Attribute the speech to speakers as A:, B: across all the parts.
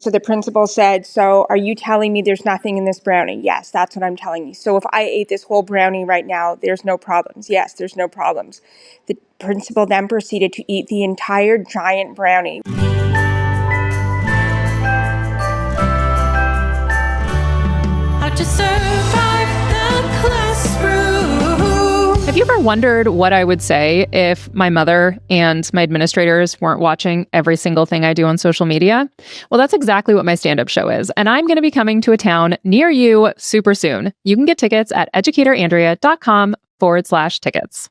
A: So the principal said, "So are you telling me there's nothing in this brownie?" "Yes, that's what I'm telling you." "So if I ate this whole brownie right now, there's no problems?" "Yes, there's no problems." The principal then proceeded to eat the entire giant brownie.
B: How to survive the classroom.
C: Have you ever wondered what I would say if my mother and my administrators weren't watching every single thing I do on social media? Well, that's exactly what my stand-up show is, and I'm going to be coming to a town near you super soon. You can get tickets at educatorandrea.com/tickets.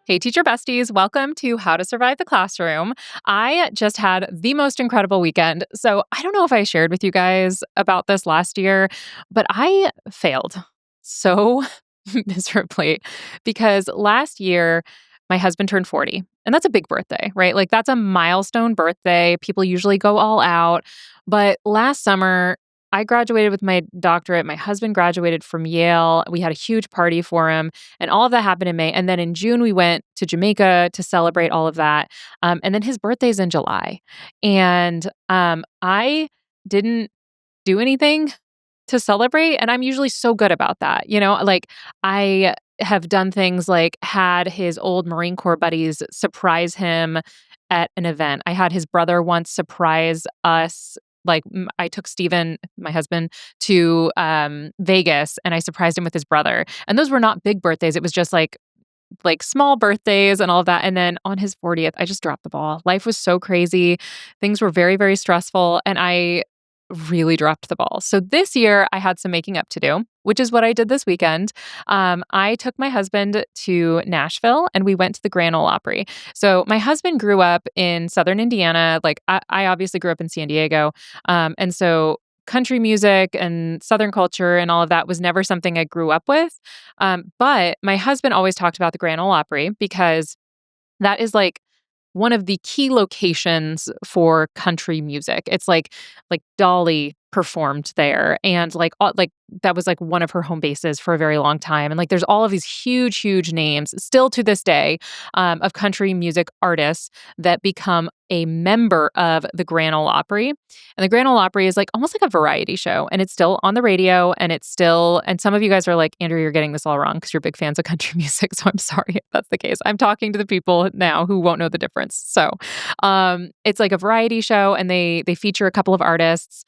C: Hey, teacher besties, welcome to How to Survive the Classroom. I just had the most incredible weekend. So I don't know if I shared with you guys about this last year, but I failed so miserably because last year my husband turned 40. And that's a big birthday, right? Like that's a milestone birthday. People usually go all out. But last summer, I graduated with my doctorate. My husband graduated from Yale. We had a huge party for him, and all of that happened in May. And then in June, we went to Jamaica to celebrate all of that. And then his birthday's in July. And I didn't do anything to celebrate. And I'm usually so good about that. You know, like I have done things like had his old Marine Corps buddies surprise him at an event. I had his brother once surprise us. Like I took Steven, my husband, to Vegas and I surprised him with his brother. And those were not big birthdays. It was just like small birthdays and all of that. And then on his 40th, I just dropped the ball. Life was so crazy. Things were very, very stressful. And I really dropped the ball. So this year I had some making up to do, which is what I did this weekend. I took my husband to Nashville and we went to the Grand Ole Opry. So my husband grew up in Southern Indiana. Like I obviously grew up in San Diego. And so country music and Southern culture and all of that was never something I grew up with. But my husband always talked about the Grand Ole Opry because that is like one of the key locations for country music. It's like Dolly performed there and like that was like one of her home bases for a very long time. And like there's all of these huge names still to this day of country music artists that become a member of the Grand Ole Opry. And the Grand Ole Opry is like almost like a variety show and it's still on the radio and it's still, and some of you guys are like, Andrew, you're getting this all wrong because you're big fans of country music. So I'm sorry if that's the case. I'm talking to the people now who won't know the difference. So it's like a variety show and they feature a couple of artists.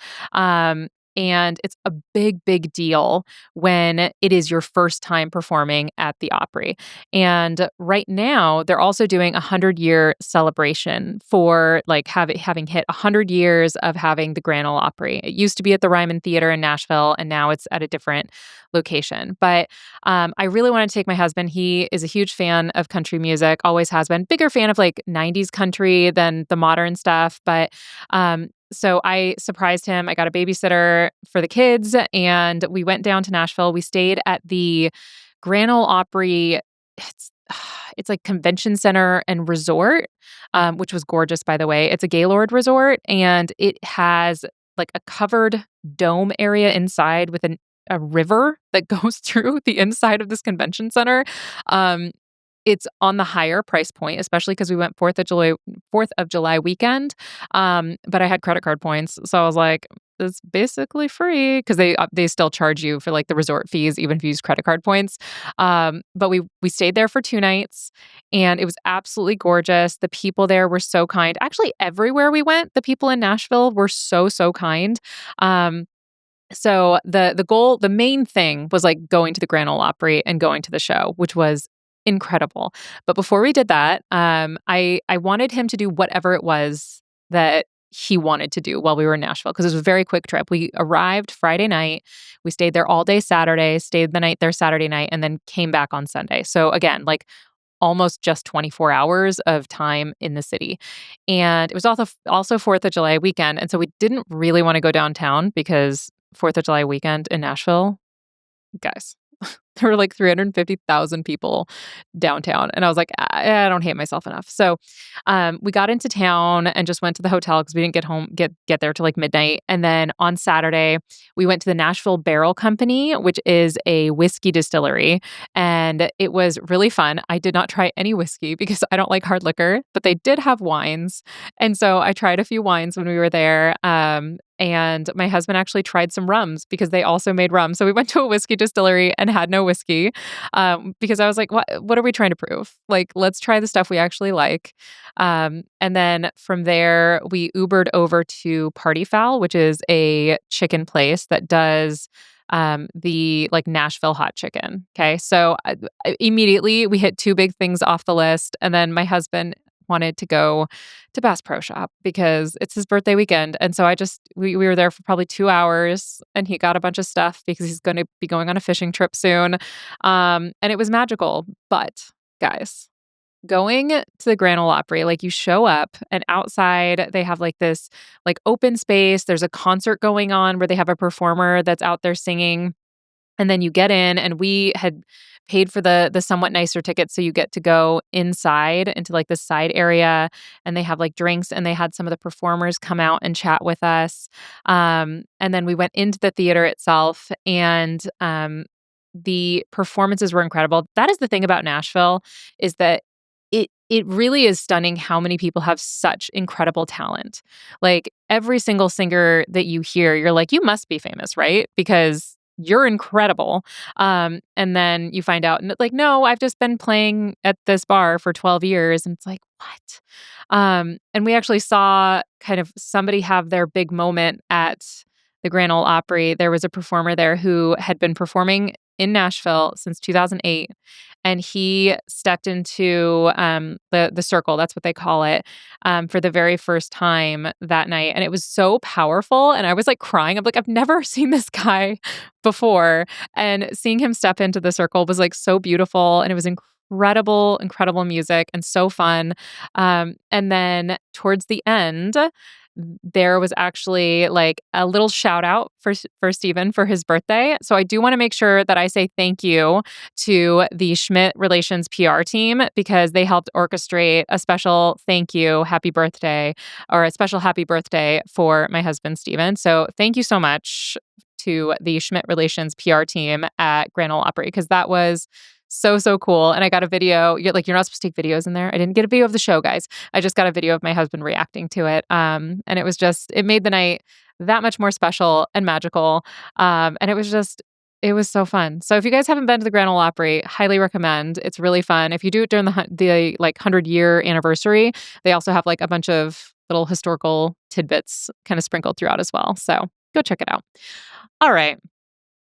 C: And it's a big deal when it is your first time performing at the Opry. And right now, they're also doing a 100-year celebration for like having hit 100 years of having the Grand Ole Opry. It used to be at the Ryman Theater in Nashville, and now it's at a different location. But I really want to take my husband. He is a huge fan of country music, always has been. Bigger fan of like 90s country than the modern stuff. But so I surprised him. I got a babysitter for the kids and we went down to Nashville. We stayed at the Grand Ole Opry. It's like convention center and resort, which was gorgeous, by the way. It's a Gaylord resort and it has like a covered dome area inside with a river that goes through the inside of this convention center. It's on the higher price point, especially because we went 4th of July weekend. But I had credit card points. So I was like, it's basically free because they still charge you for like the resort fees, even if you use credit card points. But we stayed there for 2 nights and it was absolutely gorgeous. The people there were so kind. Actually, everywhere we went, the people in Nashville were so kind. So the main thing was like going to the Grand Ole Opry and going to the show, which was incredible. But before we did that, I wanted him to do whatever it was that he wanted to do while we were in Nashville because it was a very quick trip. We arrived Friday night. We stayed there all day Saturday, stayed the night there Saturday night, and then came back on Sunday. So again, like almost just 24 hours of time in the city. And it was also 4th of July weekend. And so we didn't really want to go downtown because 4th of July weekend in Nashville, guys, There were like 350,000 people downtown. And I was like, I don't hate myself enough. So we got into town and just went to the hotel because we didn't get there till like midnight. And then on Saturday, we went to the Nashville Barrel Company, which is a whiskey distillery. And it was really fun. I did not try any whiskey because I don't like hard liquor, but they did have wines. And so I tried a few wines when we were there. And my husband actually tried some rums because they also made rum. So we went to a whiskey distillery and had no whiskey because I was like, what are we trying to prove? Like, let's try the stuff we actually like. And then from there, we Ubered over to Party Fowl, which is a chicken place that does the like Nashville hot chicken. Okay. So immediately we hit two big things off the list. And then my husband wanted to go to Bass Pro Shop because it's his birthday weekend. And so we were there for probably 2 hours and he got a bunch of stuff because he's going to be going on a fishing trip soon. And it was magical. But guys, going to the Grand Ole Opry, like you show up and outside they have like this like open space. There's a concert going on where they have a performer that's out there singing. And then you get in, and we had paid for the somewhat nicer tickets, so you get to go inside into like the side area, and they have like drinks, and they had some of the performers come out and chat with us. And then we went into the theater itself, and the performances were incredible. That is the thing about Nashville is that it really is stunning how many people have such incredible talent. Like every single singer that you hear, you're like, you must be famous, right? Because you're incredible. And then you find out, like, no, I've just been playing at this bar for 12 years. And it's like, what? And we actually saw kind of somebody have their big moment at the Grand Ole Opry. There was a performer there who had been performing in Nashville since 2008. And he stepped into the circle, that's what they call it, for the very first time that night. And it was so powerful. And I was like crying. I'm like, I've never seen this guy before. And seeing him step into the circle was like so beautiful. And it was incredible music and so fun. And then towards the end, there was actually like a little shout out for Stephen for his birthday. So I do want to make sure that I say thank you to the Schmidt Relations PR team because they helped orchestrate a special thank you, happy birthday, or a special happy birthday for my husband, Stephen. So thank you so much to the Schmidt Relations PR team at Grand Ole Opry because that was so cool. And I got a video. You're not supposed to take videos in there. I didn't get a video of the show, guys. I just got a video of my husband reacting to it. And it made the night that much more special and magical. And it was so fun. So if you guys haven't been to the Grand Ole Opry, highly recommend. It's really fun. If you do it during the like 100-year anniversary, they also have like a bunch of little historical tidbits kind of sprinkled throughout as well. So go check it out. All right.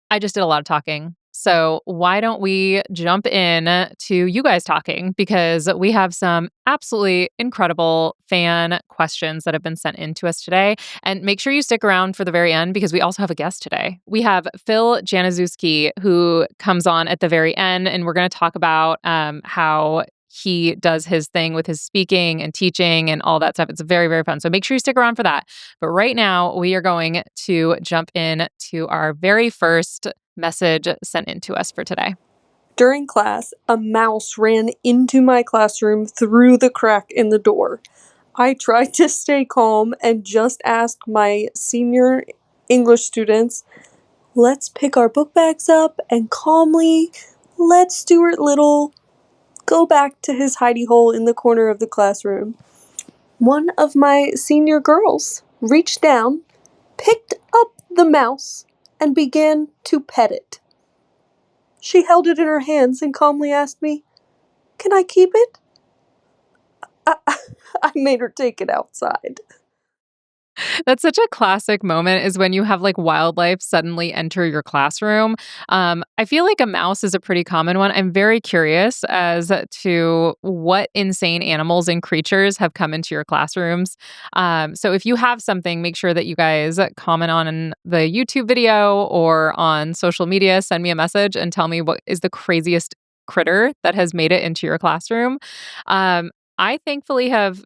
C: I just did a lot of talking. So why don't we jump in to you guys talking because we have some absolutely incredible fan questions that have been sent in to us today. And make sure you stick around for the very end because we also have a guest today. We have Phil Januszewski who comes on at the very end and we're going to talk about how he does his thing with his speaking and teaching and all that stuff. It's very fun. So make sure you stick around for that. But right now we are going to jump in to our very first message sent in to us for today.
D: During class, a mouse ran into my classroom through the crack in the door. I tried to stay calm and just asked my senior English students, let's pick our book bags up and calmly let Stuart Little go back to his hidey hole in the corner of the classroom. One of my senior girls reached down, picked up the mouse, and began to pet it. She held it in her hands and calmly asked me, "Can I keep it?" I made her take it outside.
C: That's such a classic moment is when you have like wildlife suddenly enter your classroom. I feel like a mouse is a pretty common one. I'm very curious as to what insane animals and creatures have come into your classrooms. So if you have something, make sure that you guys comment on the YouTube video or on social media. Send me a message and tell me what is the craziest critter that has made it into your classroom. I thankfully have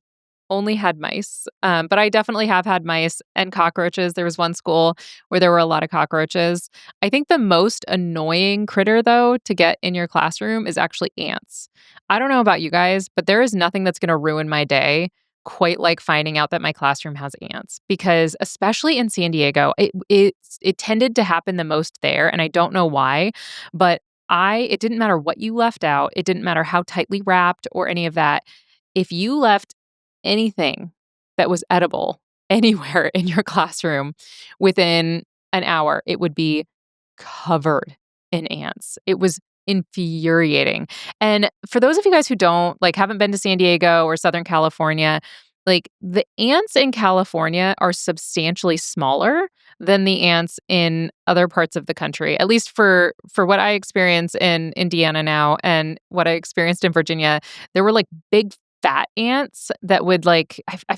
C: only had mice, but I definitely have had mice and cockroaches. There was one school where there were a lot of cockroaches. I think the most annoying critter, though, to get in your classroom is actually ants. I don't know about you guys, but there is nothing that's going to ruin my day quite like finding out that my classroom has ants, because especially in San Diego, it tended to happen the most there, and I don't know why, but it didn't matter what you left out, it didn't matter how tightly wrapped or any of that. If you left anything that was edible anywhere in your classroom within an hour, it would be covered in ants. It was infuriating. And for those of you guys who haven't been to San Diego or Southern California, like the ants in California are substantially smaller than the ants in other parts of the country. At least for what I experience in Indiana now and what I experienced in Virginia, there were like big fat ants that would I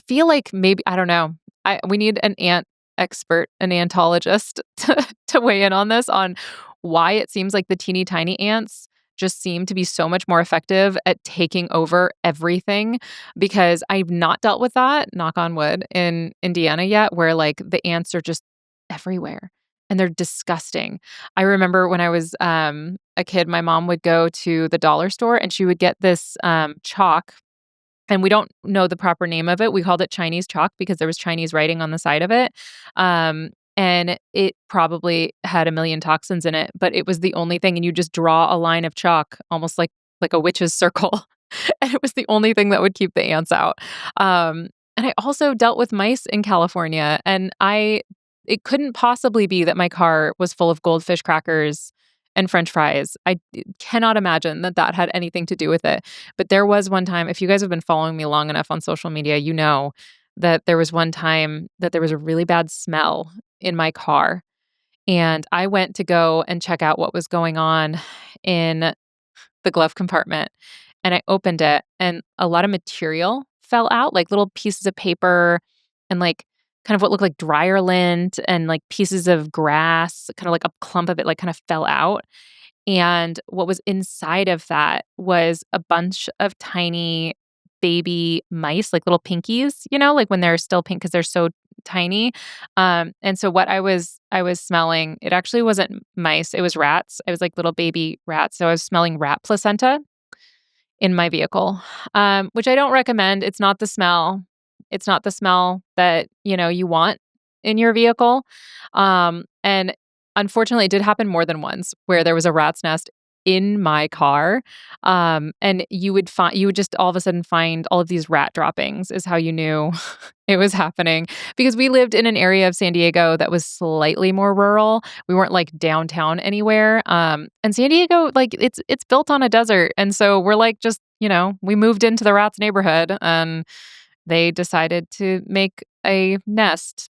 C: feel like maybe I don't know. We need an ant expert, an antologist to weigh in on this, on why it seems like the teeny tiny ants just seem to be so much more effective at taking over everything, because I've not dealt with that, knock on wood, in Indiana yet, where like the ants are just everywhere and they're disgusting. I remember when I was a kid, my mom would go to the dollar store and she would get this chalk, and we don't know the proper name of it. We called it Chinese chalk because there was Chinese writing on the side of it. And it probably had a million toxins in it, but it was the only thing. And you just draw a line of chalk, almost like a witch's circle. And it was the only thing that would keep the ants out. And I also dealt with mice in California, and it couldn't possibly be that my car was full of goldfish crackers and French fries. I cannot imagine that that had anything to do with it. But there was one time, if you guys have been following me long enough on social media, you know that there was one time that there was a really bad smell in my car. And I went to go and check out what was going on in the glove compartment. And I opened it, and a lot of material fell out, like little pieces of paper and like kind of what looked like dryer lint and like pieces of grass, kind of like a clump of it, like kind of fell out. And what was inside of that was a bunch of tiny baby mice, like little pinkies, like when they're still pink because they're so tiny. And so what I was smelling, it actually wasn't mice, it was rats. It was like little baby rats. So I was smelling rat placenta in my vehicle, which I don't recommend. It's not the smell. It's not the smell that, you want in your vehicle. And unfortunately, it did happen more than once where there was a rat's nest in my car. And you would just all of a sudden find all of these rat droppings is how you knew it was happening, because we lived in an area of San Diego that was slightly more rural. We weren't like downtown anywhere. And San Diego, like it's built on a desert. And so we're like just, we moved into the rats neighborhood and they decided to make a nest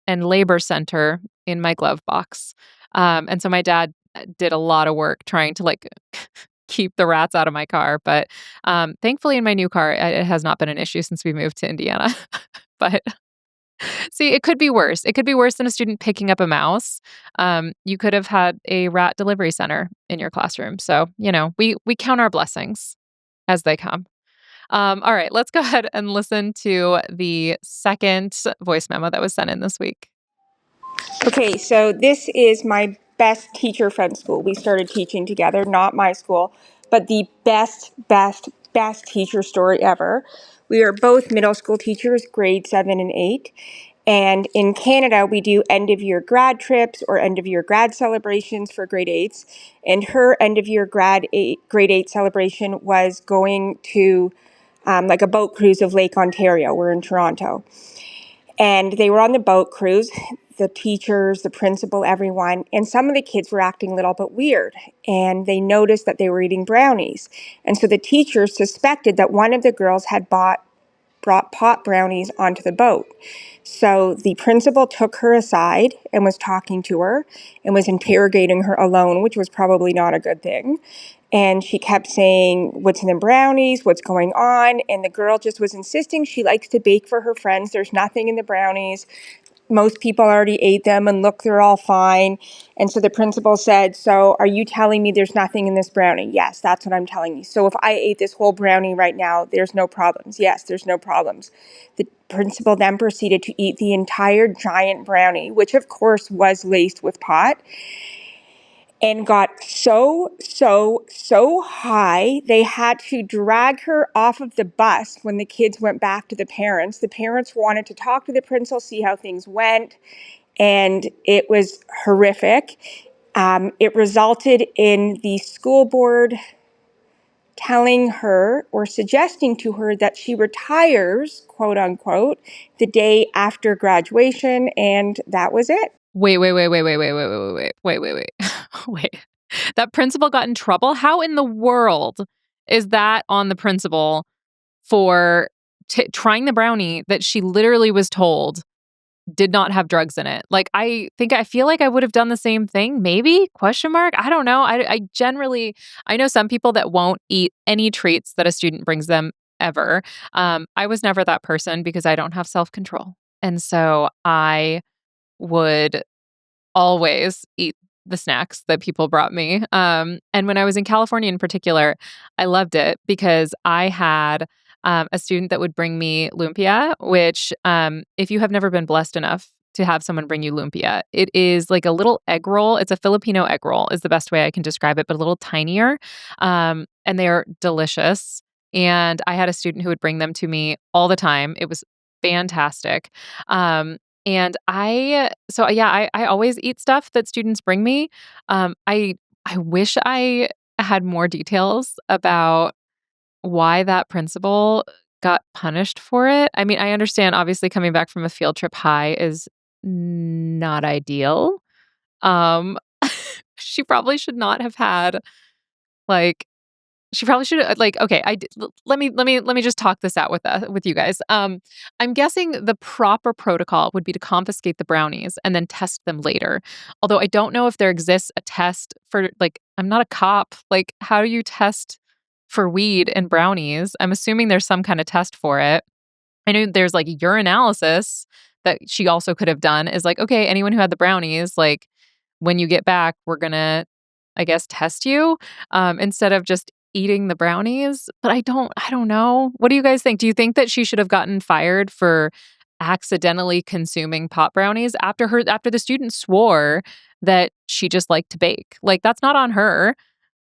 C: and labor center in my glove box. And so my dad did a lot of work trying to like keep the rats out of my car. But thankfully in my new car, it has not been an issue since we moved to Indiana. But see, it could be worse. It could be worse than a student picking up a mouse. You could have had a rat delivery center in your classroom. So, we count our blessings as they come. All right, let's go ahead and listen to the second voice memo that was sent in this week.
A: Okay, so this is my best teacher friend school. We started teaching together, not my school, but the best teacher story ever. We are both middle school teachers, grade 7 and 8. And in Canada, we do end of year grad trips or end of year grad celebrations for grade 8s. And her end of year grade 8 celebration was going to like a boat cruise of Lake Ontario. We're in Toronto. And they were on the boat cruise, the teachers, the principal, everyone. And some of the kids were acting a little bit weird. And they noticed that they were eating brownies. And so the teachers suspected that one of the girls had brought pot brownies onto the boat. So the principal took her aside and was talking to her and was interrogating her alone, which was probably not a good thing. And she kept saying, what's in the brownies? What's going on? And the girl just was insisting she likes to bake for her friends. There's nothing in the brownies. most people already ate them, and look, they're all fine. And so the principal said, so are you telling me there's nothing in this brownie? Yes, that's what I'm telling you. So if I ate this whole brownie right now, there's no problems. Yes, there's no problems. The principal then proceeded to eat the entire giant brownie, which of course was laced with pot, and got so high, they had to drag her off of the bus when the kids went back to the parents. The parents wanted to talk to the principal, see how things went, and it was horrific. It resulted in the school board telling her or suggesting to her that she retires, quote unquote, the day after graduation, and that was it.
C: Wait. Wait. That principal got in trouble? How in the world is that on the principal for trying the brownie that she literally was told did not have drugs in it? Like, I feel like I would have done the same thing, maybe? Question mark? I don't know. I generally, I know some people that won't eat any treats that a student brings them ever. I was never that person because I don't have self-control. And so I would always eat the snacks that people brought me. And when I was in California in particular, I loved it because I had a student that would bring me lumpia, which, if you have never been blessed enough to have someone bring you lumpia, it is like a little egg roll. It's a Filipino egg roll, is the best way I can describe it, but a little tinier. And they are delicious. And I had a student who would bring them to me all the time. It was fantastic. And I always eat stuff that students bring me. I wish I had more details about why that principal got punished for it. I mean, I understand obviously coming back from a field trip high is not ideal. Um, she probably should not have had like she probably should like okay, let me just talk this out with you guys. I'm guessing the proper protocol would be to confiscate the brownies and then test them later. Although I don't know if there exists a test for like I'm not a cop. Like how do you test for weed and brownies? I'm assuming there's some kind of test for it. I know there's like urinalysis that she also could have done is like, okay, anyone who had the brownies, like when you get back, we're gonna, I guess, test you instead of just eating the brownies. But I don't know. What do you guys think? Do you think that she should have gotten fired for accidentally consuming pot brownies after the student swore that she just liked to bake? Like that's not on her.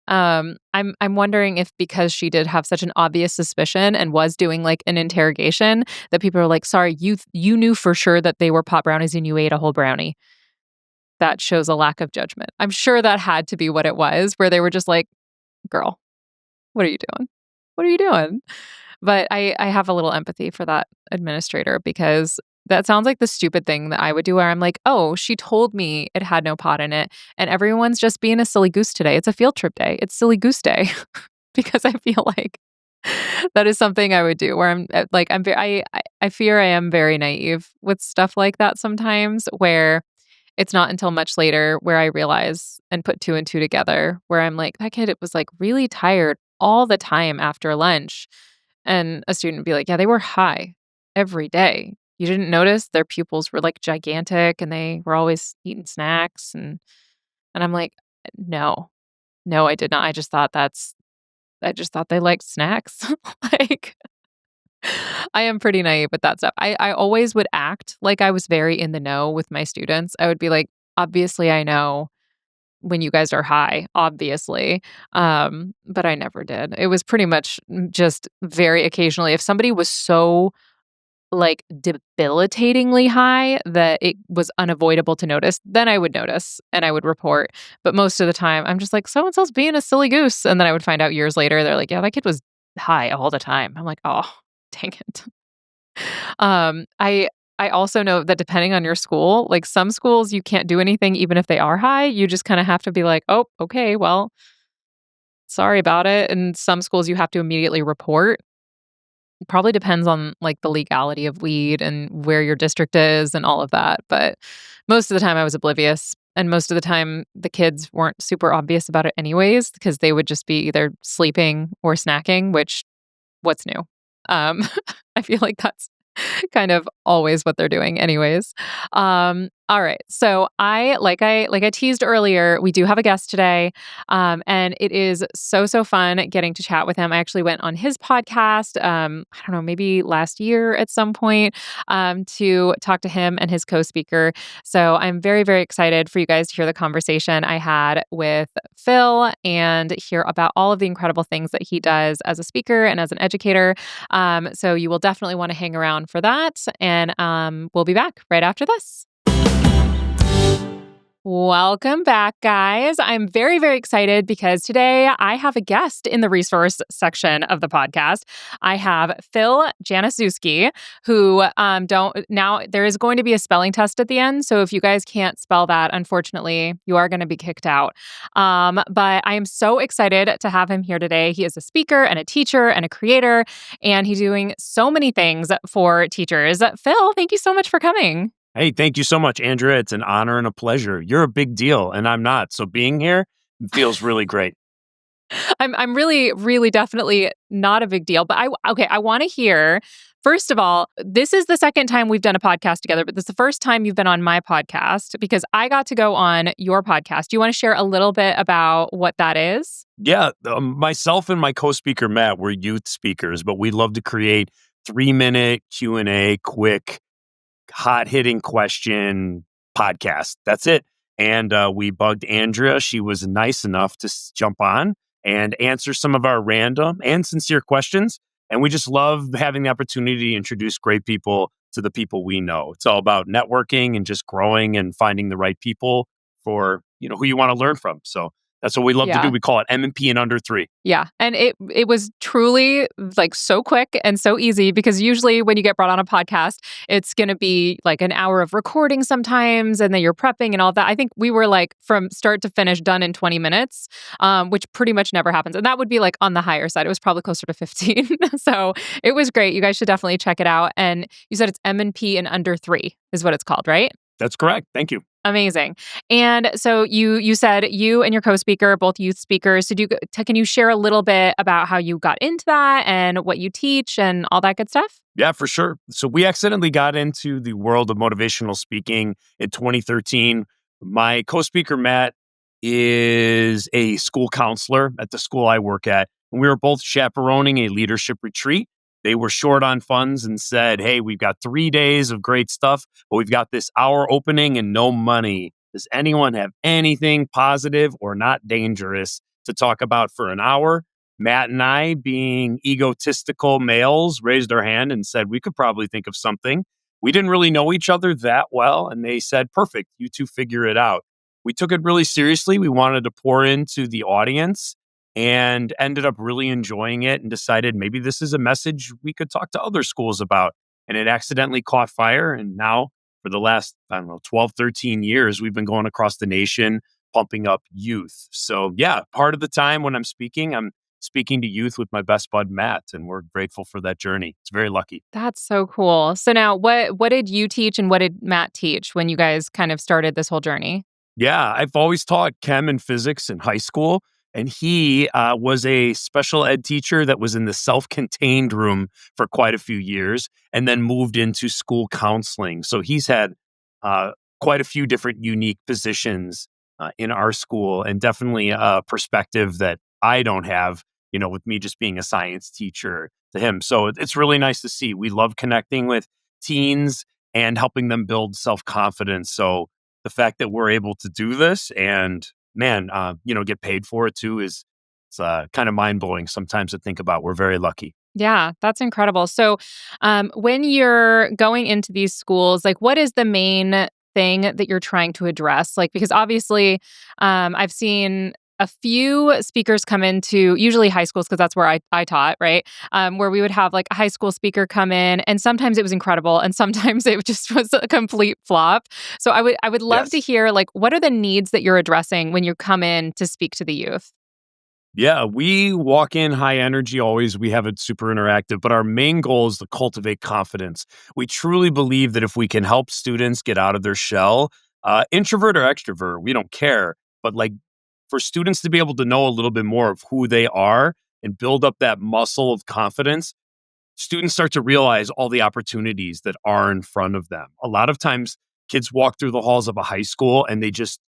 C: I'm wondering if because she did have such an obvious suspicion and was doing like an interrogation that people are like, sorry, you knew for sure that they were pot brownies and you ate a whole brownie. That shows a lack of judgment. I'm sure that had to be what it was, where they were just like, girl, what are you doing? What are you doing? But I have a little empathy for that administrator because that sounds like the stupid thing that I would do where I'm like, oh, she told me it had no pot in it. And everyone's just being a silly goose today. It's a field trip day. It's silly goose day because I feel like that is something I would do where I'm like, I fear I am very naive with stuff like that sometimes where it's not until much later where I realize and put two and two together where I'm like, that kid was like really tired all the time after lunch. And a student would be like, yeah, they were high every day. You didn't notice their pupils were like gigantic and they were always eating snacks and I'm like, no. No, I did not. I just thought they liked snacks. Like I am pretty naive with that stuff. I always would act like I was very in the know with my students. I would be like, obviously I know when you guys are high, obviously. But I never did. It was pretty much just very occasionally. If somebody was so like debilitatingly high that it was unavoidable to notice, then I would notice and I would report. But most of the time, I'm just like, so and so's being a silly goose. And then I would find out years later, they're like, yeah, that kid was high all the time. I'm like, oh, dang it. I also know that depending on your school, like some schools you can't do anything even if they are high. You just kind of have to be like, "Oh, okay, well, sorry about it." And some schools you have to immediately report. It probably depends on like the legality of weed and where your district is and all of that, but most of the time I was oblivious. And most of the time the kids weren't super obvious about it anyways because they would just be either sleeping or snacking, which what's new? Um I feel like kind of always what they're doing anyways. All right. So I teased earlier, we do have a guest today. And it is so fun getting to chat with him. I actually went on his podcast, I don't know, maybe last year at some point, to talk to him and his co-speaker. So I'm very excited for you guys to hear the conversation I had with Phil and hear about all of the incredible things that he does as a speaker and as an educator. So you will definitely want to hang around for that. And we'll be back right after this. Welcome back, guys. I'm very excited because today I have a guest in the resource section of the podcast. I have Phil Januszewski, who now there is going to be a spelling test at the end. So if you guys can't spell that, unfortunately, you are going to be kicked out. But I am so excited to have him here today. He is a speaker and a teacher and a creator, and he's doing so many things for teachers. Phil, thank you so much for coming.
E: Hey, thank you so much, Andrea. It's an honor and a pleasure. You're a big deal, and I'm not. So being here feels really great.
C: I'm really definitely not a big deal. But I want to hear, first of all, this is the second time we've done a podcast together, but this is the first time you've been on my podcast because I got to go on your podcast. Do you want to share a little bit about what that is?
E: Yeah, myself and my co-speaker, Matt, we're youth speakers, but we love to create 3-minute Q&A, quick, hot-hitting question podcast. That's it. And we bugged Andrea. She was nice enough to jump on and answer some of our random and sincere questions. And we just love having the opportunity to introduce great people to the people we know. It's all about networking and just growing and finding the right people for, who you want to learn from. So that's what we love to do. We call it M&P in under 3.
C: Yeah. And it was truly like so quick and so easy because usually when you get brought on a podcast, it's going to be like an hour of recording sometimes and then you're prepping and all that. I think we were like from start to finish done in 20 minutes, which pretty much never happens. And that would be like on the higher side. It was probably closer to 15. So it was great. You guys should definitely check it out. And you said it's M&P in under 3 is what it's called, right?
E: That's correct. Thank you.
C: Amazing. And so you said you and your co-speaker are both youth speakers. So can you share a little bit about how you got into that and what you teach and all that good stuff?
E: Yeah, for sure. So we accidentally got into the world of motivational speaking in 2013. My co-speaker, Matt, is a school counselor at the school I work at. And we were both chaperoning a leadership retreat. They were short on funds and said, hey, we've got 3 days of great stuff, but we've got this hour opening and no money. Does anyone have anything positive or not dangerous to talk about for an hour? Matt and I, being egotistical males, raised our hand and said, we could probably think of something. We didn't really know each other that well. And they said, perfect, you two figure it out. We took it really seriously. We wanted to pour into the audience and ended up really enjoying it and decided maybe this is a message we could talk to other schools about. And it accidentally caught fire. And now for the last, 12, 13 years, we've been going across the nation, pumping up youth. So yeah, part of the time when I'm speaking to youth with my best bud, Matt, and we're grateful for that journey. It's very lucky.
C: That's so cool. So now what did you teach and what did Matt teach when you guys kind of started this whole journey?
E: Yeah, I've always taught chem and physics in high school. And he was a special ed teacher that was in the self-contained room for quite a few years and then moved into school counseling. So he's had quite a few different unique positions in our school and definitely a perspective that I don't have, with me just being a science teacher to him. So it's really nice to see. We love connecting with teens and helping them build self-confidence. So the fact that we're able to do this and get paid for it too it's kind of mind-blowing sometimes to think about. We're very lucky.
C: Yeah, that's incredible. So when you're going into these schools, like what is the main thing that you're trying to address? Like, because obviously I've seen a few speakers come into usually high schools because that's where I taught, right? Where we would have like a high school speaker come in and sometimes it was incredible and sometimes it just was a complete flop. So I would love to hear like what are the needs that you're addressing when you come in to speak to the youth?
E: Yeah, we walk in high energy always. We have it super interactive, but our main goal is to cultivate confidence. We truly believe that if we can help students get out of their shell, introvert or extrovert, we don't care, but like for students to be able to know a little bit more of who they are and build up that muscle of confidence, students start to realize all the opportunities that are in front of them. A lot of times kids walk through the halls of a high school and they just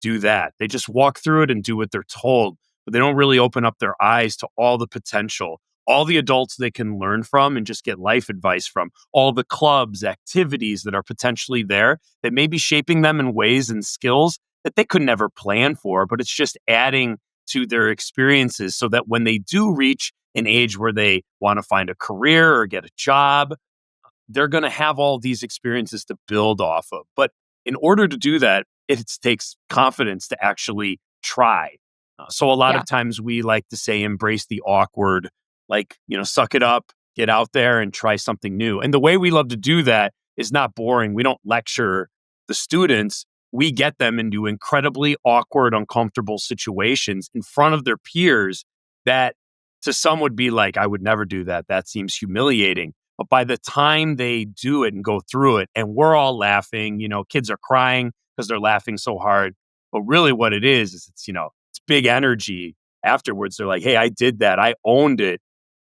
E: do that. They just walk through it and do what they're told, but they don't really open up their eyes to all the potential, all the adults they can learn from and just get life advice from, all the clubs, activities that are potentially there that may be shaping them in ways and skills that they could never plan for, but it's just adding to their experiences so that when they do reach an age where they want to find a career or get a job, they're going to have all these experiences to build off of. But in order to do that, it takes confidence to actually try. So a lot
C: Yeah.
E: of times we like to say, embrace the awkward, like, suck it up, get out there and try something new. And the way we love to do that is not boring. We don't lecture the students. We get them into incredibly awkward, uncomfortable situations in front of their peers that to some would be like, I would never do that. That seems humiliating. But by the time they do it and go through it, and we're all laughing, kids are crying because they're laughing so hard. But really what it is it's big energy afterwards. They're like, hey, I did that. I owned it.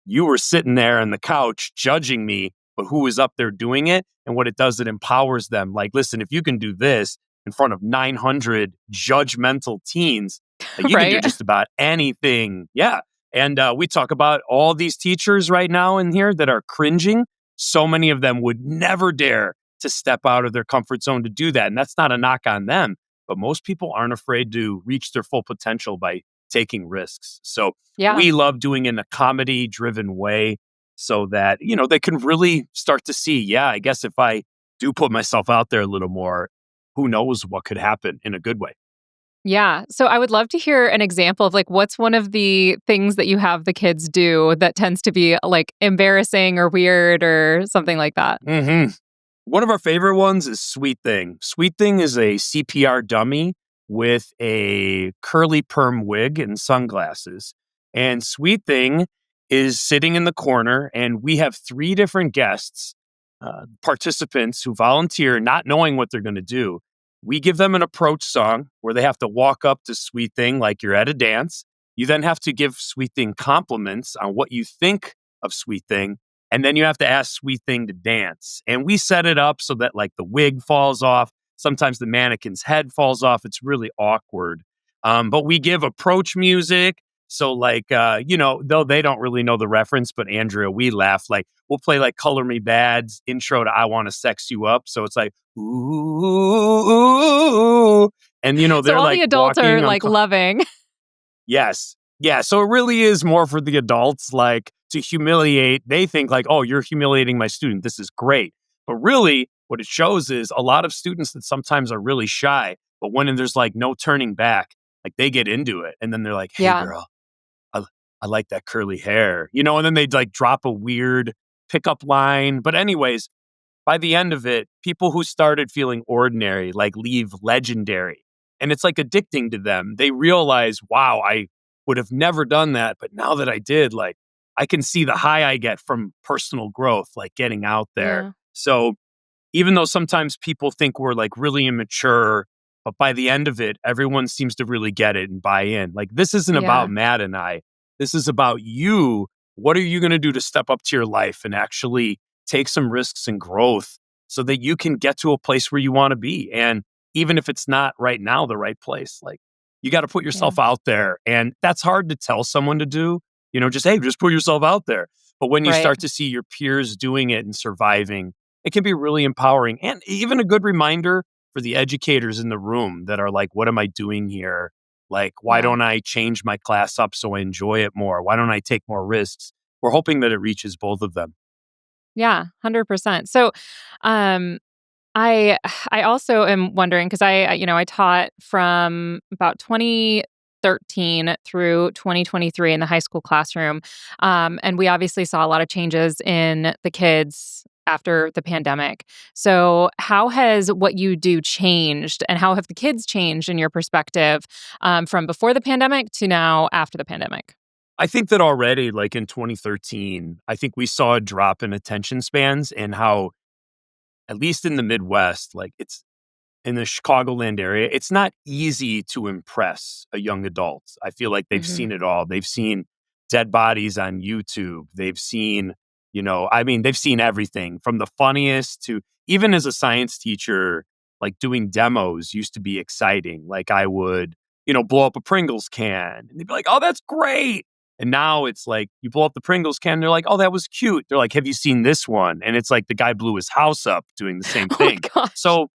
E: You were sitting there on the couch judging me, but who was up there doing it? And what it does, it empowers them. Like, listen, if you can do this in front of 900 judgmental teens, like, you can do
C: Right.
E: just about anything. Yeah. And we talk about all these teachers right now in here that are cringing. So many of them would never dare to step out of their comfort zone to do that. And that's not a knock on them, but most people aren't afraid to reach their full potential by taking risks. So
C: Yeah.
E: we love doing it in a comedy driven way so that, they can really start to see, yeah, I guess if I do put myself out there a little more, who knows what could happen in a good way.
C: Yeah. So I would love to hear an example of like what's one of the things that you have the kids do that tends to be like embarrassing or weird or something like that.
E: Mm-hmm. One of our favorite ones is Sweet Thing. Sweet Thing is a CPR dummy with a curly perm wig and sunglasses. And Sweet Thing is sitting in the corner, and we have 3 different guests, participants who volunteer, not knowing what they're going to do. We give them an approach song where they have to walk up to Sweet Thing like you're at a dance. You then have to give Sweet Thing compliments on what you think of Sweet Thing. And then you have to ask Sweet Thing to dance. And we set it up so that like the wig falls off. Sometimes the mannequin's head falls off. It's really awkward. But we give approach music. So like, though they don't really know the reference, but Andrea, we laugh. Like we'll play like Color Me Bad's intro to I Want to Sex You Up. So it's like, ooh. And,
C: So
E: they're
C: all
E: like
C: the adults are
E: walking
C: like loving.
E: Yes. Yeah. So it really is more for the adults, like to humiliate. They think like, oh, you're humiliating my student. This is great. But really, what it shows is a lot of students that sometimes are really shy, but when there's like no turning back, like they get into it. And then they're like, hey,
C: Yeah.
E: girl, I, I like that curly hair, and then they'd like drop a weird pickup line. But, anyways, by the end of it, people who started feeling ordinary like leave legendary. And it's like addicting to them. They realize, wow, I would have never done that. But now that I did, like, I can see the high I get from personal growth, like getting out there.
C: Yeah.
E: So even though sometimes people think we're like really immature, but by the end of it, everyone seems to really get it and buy in. Like, this isn't
C: Yeah.
E: about Matt and I. This is about you. What are you going to do to step up to your life and actually take some risks and growth so that you can get to a place where you want to be? And even if it's not right now the right place, like you got to put
C: Yeah.
E: yourself out there. And that's hard to tell someone to do, just put yourself out there. But when you
C: Right.
E: start to see your peers doing it and surviving, it can be really empowering and even a good reminder for the educators in the room that are like, what am I doing here? Like, why
C: Yeah.
E: don't I change my class up so I enjoy it more? Why don't I take more risks? We're hoping that it reaches both of them.
C: Yeah. 100%. So, um, I I also am wondering because I taught from about 2013 through 2023 in the high school classroom, and we obviously saw a lot of changes in the kids after the pandemic. So, how has what you do changed, and how have the kids changed in your perspective from before the pandemic to now after the pandemic?
E: I think that already, like in 2013, I think we saw a drop in attention spans and how, at least in the Midwest, like it's in the Chicagoland area, it's not easy to impress a young adult. I feel like they've
C: Hmm.
E: seen it all. They've seen dead bodies on YouTube. They've seen I mean, they've seen everything from the funniest to, even as a science teacher, like doing demos used to be exciting. Like I would, blow up a Pringles can and they'd be like, oh, that's great. And now it's like you blow up the Pringles can, they're like, oh, that was cute. They're like, have you seen this one? And it's like the guy blew his house up doing the same
C: Oh my
E: thing.
C: gosh.
E: So,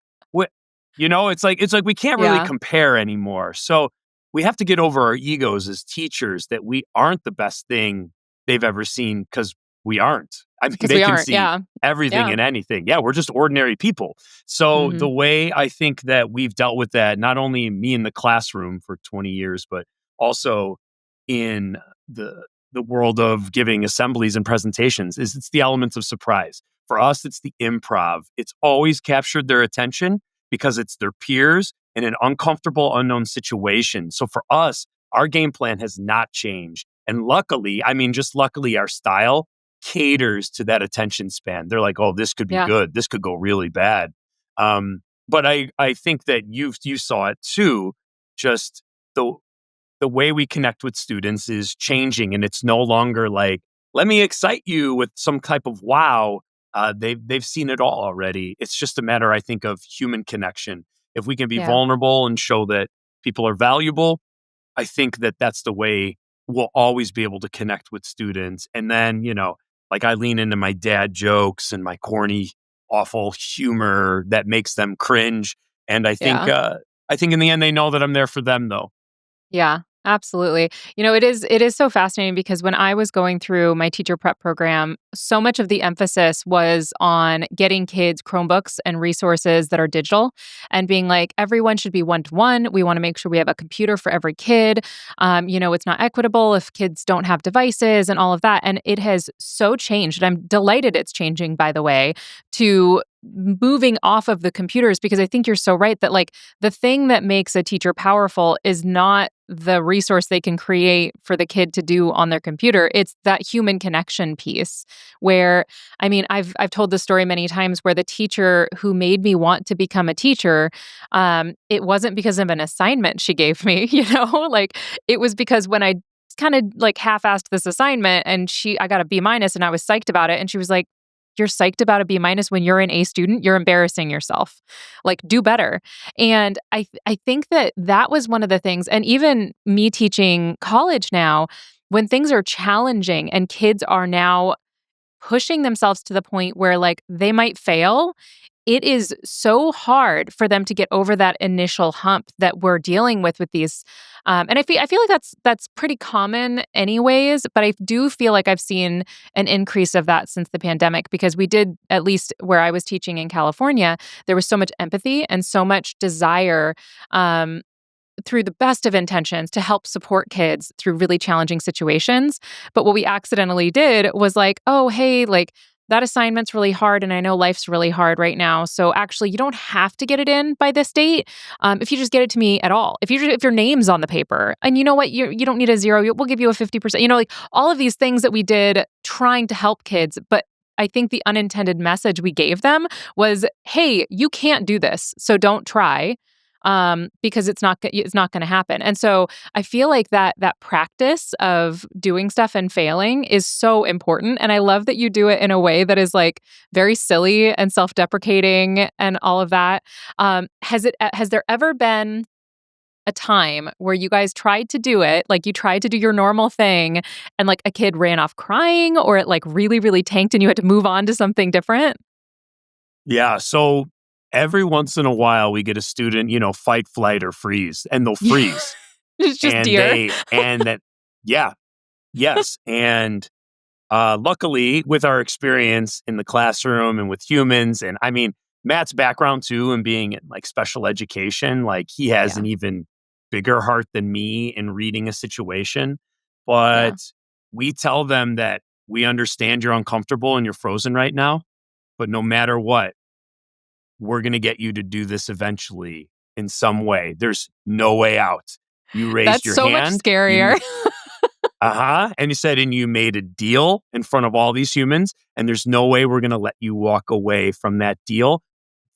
E: it's like we can't really
C: Yeah.
E: compare anymore. So we have to get over our egos as teachers that we aren't the best thing they've ever seen, because we aren't. I mean,
C: Because
E: they
C: we
E: can
C: aren't.
E: see
C: Yeah.
E: everything
C: Yeah.
E: and anything. Yeah, we're just ordinary people. So
C: Hmm.
E: the way I think that we've dealt with that, not only me in the classroom for 20 years, but also in the world of giving assemblies and presentations, is it's the elements of surprise. For us, it's the improv. It's always captured their attention because it's their peers in an uncomfortable, unknown situation. So for us, our game plan has not changed. And luckily, just luckily, our style caters to that attention span. They're like, oh, this could be
C: Yeah.
E: good. This could go really bad. But I think that you saw it too. Just the way we connect with students is changing, and it's no longer like, let me excite you with some type of wow. They've seen it all already. It's just a matter, I think, of human connection. If we can be
C: Yeah.
E: vulnerable and show that people are valuable, I think that that's the way we'll always be able to connect with students. And then, like I lean into my dad jokes and my corny, awful humor that makes them cringe. And
C: Yeah.
E: I think in the end they know that I'm there for them, though.
C: Yeah, absolutely. It is so fascinating because when I was going through my teacher prep program, so much of the emphasis was on getting kids Chromebooks and resources that are digital and being like, everyone should be one-to-one. We want to make sure we have a computer for every kid. It's not equitable if kids don't have devices and all of that. And it has so changed. And I'm delighted it's changing, by the way, to moving off of the computers, because I think you're so right that like the thing that makes a teacher powerful is not the resource they can create for the kid to do on their computer. It's that human connection piece where, I've told this story many times where the teacher who made me want to become a teacher, it wasn't because of an assignment she gave me, like it was because when I kind of like half-assed this assignment and I got a B minus and I was psyched about it. And she was like, you're psyched about a B minus when you're an A student, you're embarrassing yourself. Like, do better. And I think that was one of the things. And even me teaching college now, when things are challenging and kids are now pushing themselves to the point where like they might fail, it is so hard for them to get over that initial hump that we're dealing with these. And I feel like that's pretty common anyways, but I do feel like I've seen an increase of that since the pandemic, because we did, at least where I was teaching in California, there was so much empathy and so much desire, through the best of intentions, to help support kids through really challenging situations. But what we accidentally did was like, oh, hey, like that assignment's really hard and I know life's really hard right now. So actually, you don't have to get it in by this date. If you just get it to me at all, if your name's on the paper, and you know what, you don't need a zero, we'll give you a 50%. Like all of these things that we did trying to help kids, but I think the unintended message we gave them was, hey, you can't do this, so don't try. Because it's not going to happen. And so I feel like that practice of doing stuff and failing is so important. And I love that you do it in a way that is like very silly and self-deprecating and all of that. Has there ever been a time where you guys tried to do it, like you tried to do your normal thing, and like a kid ran off crying, or it like really, really tanked and you had to move on to something different?
E: Yeah. So every once in a while, we get a student, fight, flight, or freeze, and they'll freeze.
C: It's just
E: And
C: deer.
E: yeah, yes. And luckily, with our experience in the classroom and with humans, and Matt's background too, and being in like special education, like he has
C: Yeah.
E: an even bigger heart than me in reading a situation.
C: Yeah.
E: But we tell them that we understand you're uncomfortable and you're frozen right now, but no matter what, we're going to get you to do this eventually in some way. There's no way out. You raised
C: That's
E: your
C: so much
E: hand.
C: scarier.
E: And you said, and you made a deal in front of all these humans, and there's no way we're going to let you walk away from that deal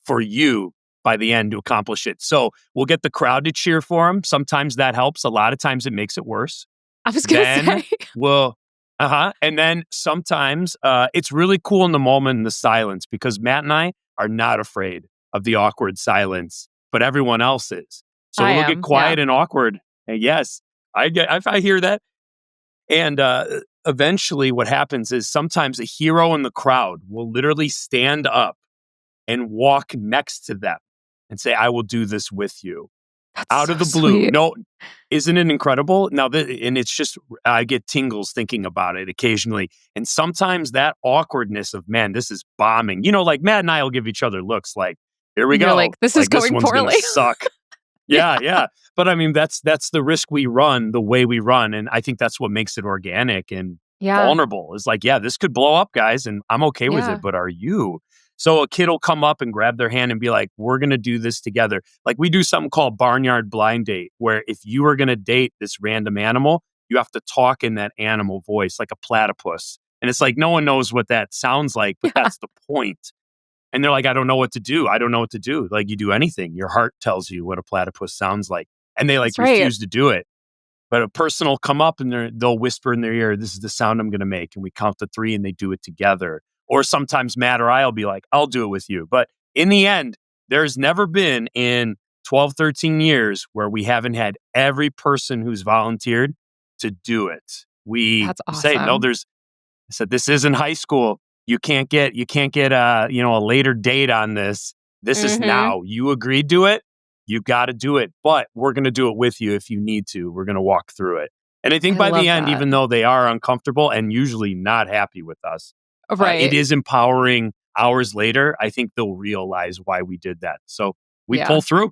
E: for you by the end to accomplish it. So we'll get the crowd to cheer for him. Sometimes that helps. A lot of times it makes it worse.
C: I was going to
E: Then
C: say.
E: we'll And then sometimes it's really cool in the moment in the silence because Matt and I are not afraid of the awkward silence, but everyone else is. So
C: I
E: it'll get
C: am. Yeah.
E: quiet and awkward. And yes, I hear that. And eventually, what happens is sometimes a hero in the crowd will literally stand up and walk next to them and say, "I will do this with you."
C: That's
E: Out of
C: so
E: the blue.
C: sweet.
E: No, isn't it incredible? Now, and it's just, I get tingles thinking about it occasionally. And sometimes that awkwardness of, man, this is bombing. Like Matt and I will give each other looks like, here we
C: And you're
E: go.
C: like, this is
E: Like this
C: going
E: one's going to
C: poorly.
E: suck.
C: Yeah.
E: Yeah, yeah. But I mean, that's the risk we run, the way we run. And I think that's what makes it organic and
C: Yeah.
E: vulnerable. Is like, yeah, this could blow up, guys, and I'm okay with
C: Yeah.
E: it. But are you? So a kid will come up and grab their hand and be like, we're going to do this together. Like we do something called barnyard blind date, where if you are going to date this random animal, you have to talk in that animal voice, like a platypus. And it's like, no one knows what that sounds like, but
C: Yeah.
E: that's the point. And they're like, I don't know what to do. I don't know what to do. Like you do anything. Your heart tells you what a platypus sounds like. And they like
C: That's right.
E: refuse to do it. But a person will come up and they'll whisper in their ear, this is the sound I'm going to make. And we count to 3 and they do it together. Or sometimes Matt or I will be like, I'll do it with you. But in the end, there's never been in 12, 13 years where we haven't had every person who's volunteered to do it. We
C: That's
E: say, no,
C: awesome.
E: I said, this isn't high school. You can't get a later date on this. This is
C: Mm-hmm.
E: now. You agreed to it. You got to do it, but we're going to do it with you if you need to. We're going to walk through it. And I think
C: I
E: by the
C: love
E: end,
C: that.
E: even though they are uncomfortable and usually not happy with us, it
C: Right.
E: is empowering. Hours later, I think they'll realize why we did that. So we
C: Yeah.
E: pull through.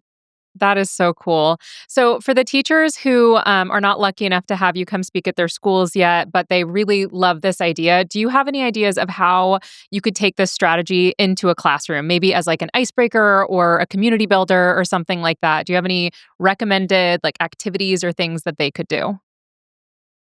C: That is so cool. So, for the teachers who are not lucky enough to have you come speak at their schools yet, but they really love this idea, do you have any ideas of how you could take this strategy into a classroom, maybe as like an icebreaker or a community builder or something like that? Do you have any recommended like activities or things that they could do?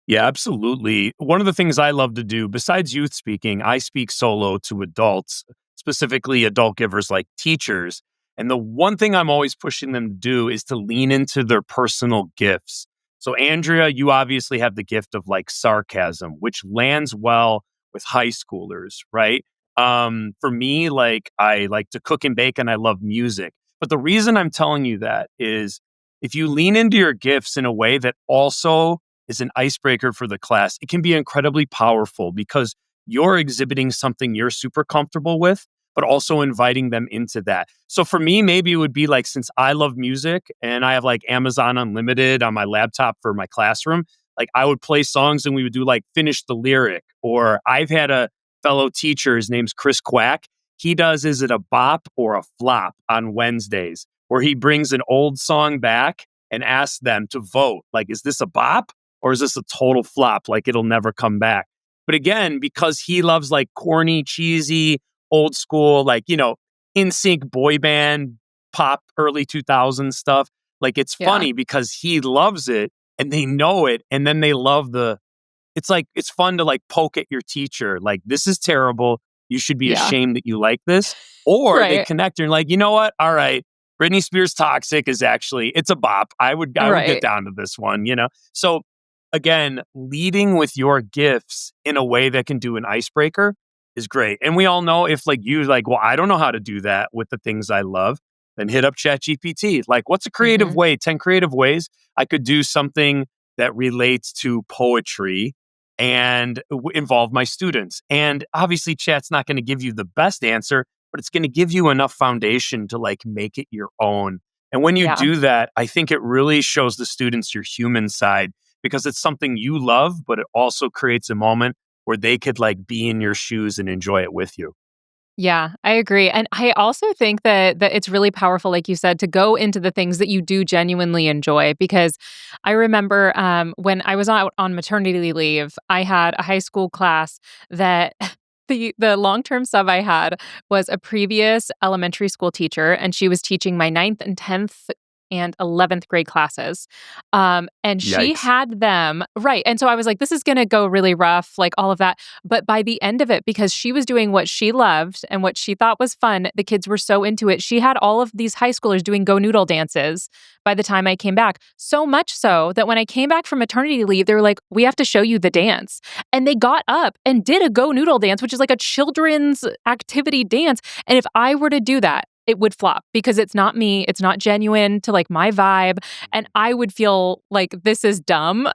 E: Yeah, absolutely. One of the things I love to do, besides youth speaking, I speak solo to adults, specifically adult givers like teachers. And the one thing I'm always pushing them to do is to lean into their personal gifts. So, Andrea, you obviously have the gift of like sarcasm, which lands well with high schoolers, right? For me, like I like to cook and bake and I love music. But the reason I'm telling you that is if you lean into your gifts in a way that also is an icebreaker for the class, it can be incredibly powerful because you're exhibiting something you're super comfortable with, but also inviting them into that. So for me, maybe it would be like, since I love music and I have like Amazon Unlimited on my laptop for my classroom, like I would play songs and we would do like finish the lyric. Or I've had a fellow teacher, his name's Chris Quack. He does Is It a Bop or a Flop on Wednesdays, where he brings an old song back and asks them to vote. Like, is this a bop? Or is this a total flop? Like it'll never come back. But again, because he loves like corny, cheesy, old school, like, in sync boy band, pop, early 2000s stuff. Like it's
C: Yeah.
E: funny because he loves it and they know it. And then they love it's like, it's fun to like poke at your teacher. Like, this is terrible. You should be
C: Yeah.
E: ashamed that you like this. Or they
C: Right.
E: connect and like, you know what? All right. Britney Spears Toxic is actually, it's a bop. I would get
C: Right.
E: down to this one. So again, leading with your gifts in a way that can do an icebreaker is great. And we all know, if like you like, well, I don't know how to do that with the things I love, then hit up ChatGPT. Like, what's a creative
C: Hmm.
E: way? 10 creative ways I could do something that relates to poetry and involve my students. And obviously, chat's not going to give you the best answer, but it's going to give you enough foundation to like make it your own. And when you
C: Yeah.
E: do that, I think it really shows the students your human side, because it's something you love, but it also creates a moment where they could like be in your shoes and enjoy it with you.
C: Yeah, I agree. And I also think that it's really powerful, like you said, to go into the things that you do genuinely enjoy. Because I remember when I was out on maternity leave, I had a high school class that the long-term sub I had was a previous elementary school teacher, and she was teaching my ninth and 10th and 11th grade classes. And she
E: Yikes.
C: had them, right. And so I was like, this is going to go really rough, like all of that. But by the end of it, because she was doing what she loved and what she thought was fun, the kids were so into it. She had all of these high schoolers doing Go Noodle dances by the time I came back. So much so that when I came back from maternity leave, they were like, we have to show you the dance. And they got up and did a Go Noodle dance, which is like a children's activity dance. And if I were to do that, it would flop because it's not me. It's not genuine to like my vibe. And I would feel like this is dumb,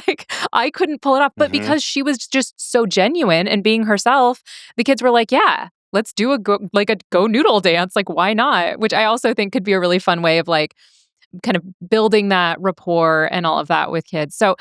C: like I couldn't pull it off. But because she was just so genuine and being herself, the kids were like, yeah, let's do a Go Noodle dance. Like, why not? Which I also think could be a really fun way of like kind of building that rapport and all of that with kids. So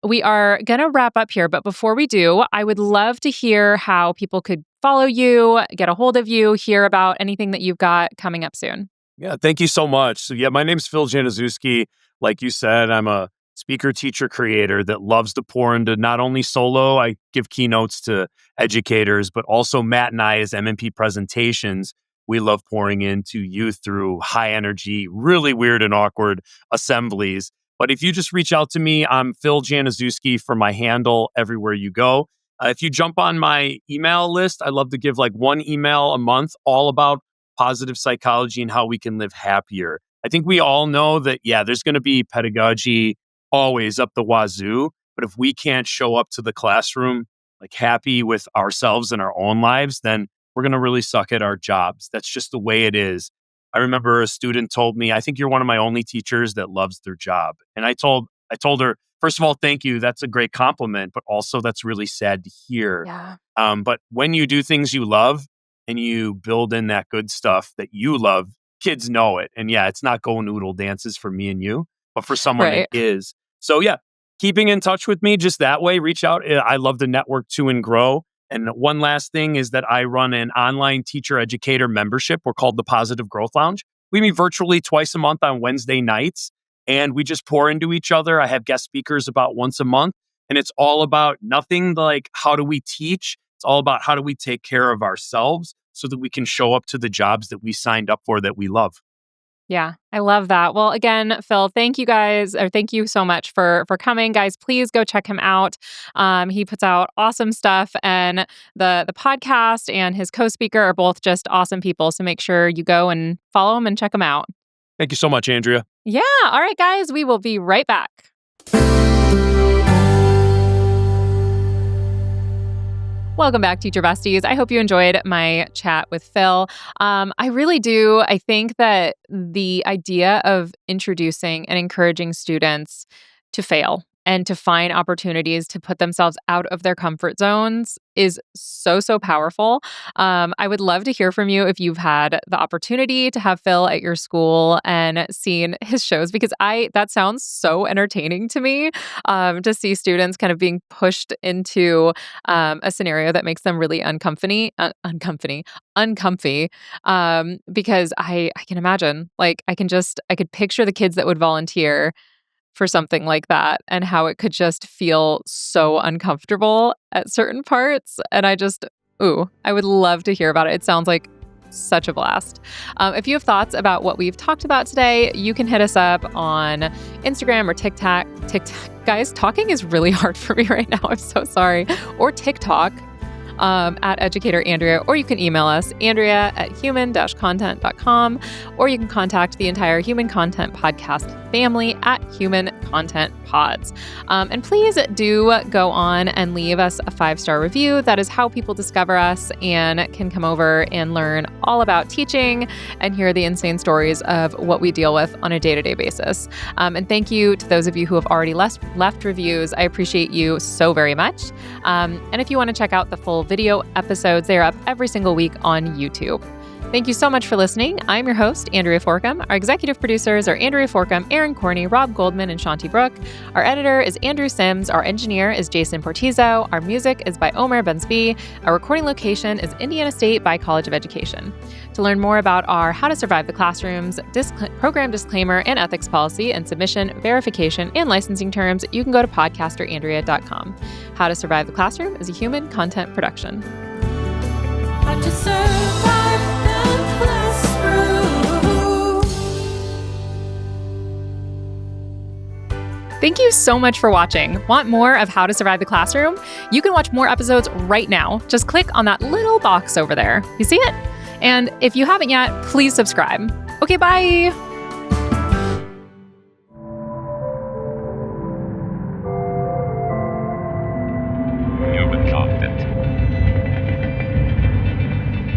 C: we are going to wrap up here. But before we do, I would love to hear how people could follow you, get a hold of you, hear about anything that you've got coming up soon.
E: Yeah, thank you so much. So yeah, my name's Phil Januszewski. Like you said, I'm a speaker, teacher, creator that loves to pour into not only solo, I give keynotes to educators, but also Matt and I as M&P presentations. We love pouring into youth through high energy, really weird and awkward assemblies. But if you just reach out to me, I'm Phil Januszewski for my handle everywhere you go. If you jump on my email list, I love to give like one email a month all about positive psychology and how we can live happier. I think we all know that, yeah, there's going to be pedagogy always up the wazoo. But if we can't show up to the classroom like happy with ourselves and our own lives, then we're going to really suck at our jobs. That's just the way it is. I remember a student told me, I think you're one of my only teachers that loves their job. And I told her, first of all, thank you. That's a great compliment, but also that's really sad to hear.
C: Yeah.
E: But when you do things you love and you build in that good stuff that you love, kids know it. And yeah, it's not Go Noodle dances for me and you, but for someone
C: Right.
E: it is. So yeah, keeping in touch with me just that way, reach out. I love to network to and grow. And one last thing is that I run an online teacher educator membership. We're called the Positive Growth Lounge. We meet virtually twice a month on Wednesday nights, and we just pour into each other. I have guest speakers about once a month, and it's all about nothing like how do we teach. It's all about how do we take care of ourselves so that we can show up to the jobs that we signed up for that we love.
C: Yeah, I love that. Well, again, Phil, thank you so much for coming. Guys, please go check him out. He puts out awesome stuff, and the podcast and his co-speaker are both just awesome people. So make sure you go and follow him and check him out.
E: Thank you so much, Andrea.
C: Yeah. All right, guys, we will be right back. Welcome back, Teacher Besties. I hope you enjoyed my chat with Phil. I really do. I think that the idea of introducing and encouraging students to fail and to find opportunities to put themselves out of their comfort zones is so, so powerful. I would love to hear from you if you've had the opportunity to have Phil at your school and seen his shows, because that sounds so entertaining to me, to see students kind of being pushed into a scenario that makes them really uncomfy, because I can imagine, like, I could picture the kids that would volunteer for something like that and how it could just feel so uncomfortable at certain parts. And I would love to hear about it. It sounds like such a blast. If you have thoughts about what we've talked about today, you can hit us up on Instagram or TikTok. Guys, talking is really hard for me right now. I'm so sorry. Or TikTok. At Educator Andrea, or you can email us, andrea@human-content.com, or you can contact the entire Human Content Podcast family at Human Content Pods. And please do go on and leave us a 5-star review. That is how people discover us and can come over and learn all about teaching and hear the insane stories of what we deal with on a day-to-day basis. And thank you to those of you who have already left reviews. I appreciate you so very much. And if you want to check out the full video episodes, they are up every single week on YouTube. Thank you so much for listening. I'm your host, Andrea Forcum. Our executive producers are Andrea Forcum, Aaron Corney, Rob Goldman, and Shanti Brooke. Our editor is Andrew Sims. Our engineer is Jason Portizo. Our music is by Omer Benzvi. Our recording location is Indiana State by College of Education. To learn more about our How to Survive the Classrooms, program disclaimer and ethics policy and submission, verification, and licensing terms, you can go to podcasterandrea.com. How to Survive the Classroom is a Human Content production.
B: How to survive the classroom.
C: Thank you so much for watching. Want more of How to Survive the Classroom? You can watch more episodes right now. Just click on that little box over there. You see it? And if you haven't yet, please subscribe. Okay, bye.